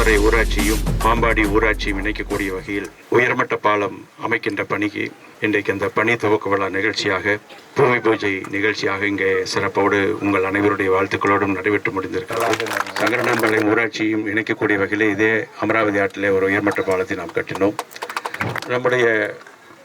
கல்வரை ஊராட்சியும் பாம்பாடி ஊராட்சியும் இணைக்கக்கூடிய வகையில் உயர்மட்ட பாலம் அமைக்கின்ற பணிக்கு இன்றைக்கு அந்த பணி துவக்க விழா நிகழ்ச்சியாக பூமி பூஜை நிகழ்ச்சியாக இங்கே சிறப்போடு உங்கள் அனைவருடைய வாழ்த்துக்களோடும் நடைபெற்று முடிந்திருக்கிறது. சங்கரனாம்பாளையம் ஊராட்சியும் இணைக்கக்கூடிய வகையில் இதே அமராவதி ஆற்றிலே ஒரு உயர்மட்ட பாலத்தை நாம் கட்டினோம். நம்முடைய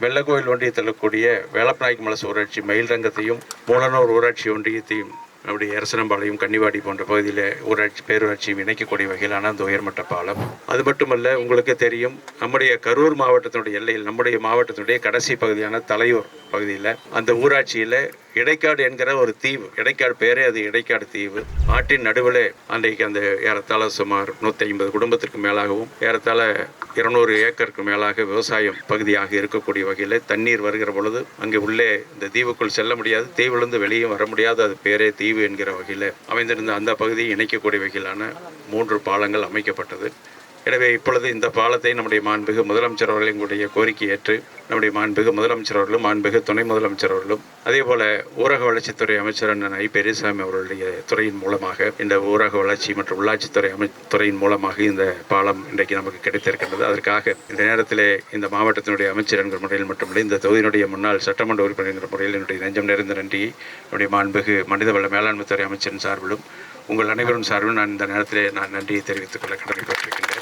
வெள்ளக்கோயில் ஒன்றியத்தில் இருக்கக்கூடிய வேலப்பநாயக்க மலசு ஊராட்சி மயில்ரங்கத்தையும் மூலனூர் ஊராட்சி ஒன்றியத்தையும் நம்முடைய அரசனம்பாளையம் கன்னிவாடி போன்ற பகுதியில் பேரூராட்சியும் இணைக்கக்கூடிய வகையிலான அந்த உயர்மட்ட பாலம். அது மட்டுமல்ல, உங்களுக்கு தெரியும், நம்முடைய கரூர் மாவட்டத்தினுடைய எல்லையில் நம்முடைய மாவட்டத்தினுடைய கடைசி பகுதியான தலையூர் பகுதியில் அந்த ஊராட்சியில் இடைக்காடு என்கிற ஒரு தீவு, இடைக்காடு பேரே அது இடைக்காடு தீவு, ஆற்றின் நடுவில் அன்றைக்கு அந்த ஏறத்தாழ சுமார் 150 குடும்பத்திற்கு மேலாகவும் ஏறத்தாழ 200 ஏக்கருக்கு மேலாக விவசாயம் பகுதியாக இருக்கக்கூடிய வகையில் தண்ணீர் வருகிற பொழுது அங்கே உள்ளே இந்த தீவுக்குள் செல்ல முடியாது, தீவிலிருந்து வெளியே வர முடியாது, அது பேரே தீவு என்கிற வகையில் அமைந்திருந்த அந்த பகுதியை இணைக்கக்கூடிய வகையிலான 3 பாலங்கள் அமைக்கப்பட்டது. எனவே இப்பொழுது இந்த பாலத்தை நம்முடைய மாண்புமிகு முதலமைச்சர் அவர்களுடைய கோரிக்கை ஏற்று நம்முடைய மாண்புமிகு முதலமைச்சர் அவர்களும் மாண்புமிகு துணை முதலமைச்சர் அவர்களும் அதே போல ஊரக வளர்ச்சித்துறை அமைச்சர் அண்ணன் ஐ. பெரியசாமி அவர்களுடைய துறையின் மூலமாக இந்த ஊரக வளர்ச்சி மற்றும் உள்ளாட்சித்துறை துறையின் மூலமாக இந்த பாலம் இன்றைக்கு நமக்கு கிடைத்திருக்கின்றது. அதற்காக இந்த நேரத்தில் இந்த மாவட்டத்தினுடைய அமைச்சர் என்கிற முறையில் மட்டுமில்லை, இந்த தொகுதியினுடைய முன்னாள் சட்டமன்ற உறுப்பினர் என்கிற முறையில் என்னுடைய நெஞ்சம் நிறைந்த நன்றியை என்னுடைய மாண்புமிகு மனிதவள மேலாண்மைத்துறை அமைச்சரின் சார்பிலும் உங்கள் அனைவரும் சார்பிலும் நான் இந்த நேரத்திலே நன்றியை தெரிவித்துக் கொள்ள கடமைப்பட்டிருக்கின்றேன்.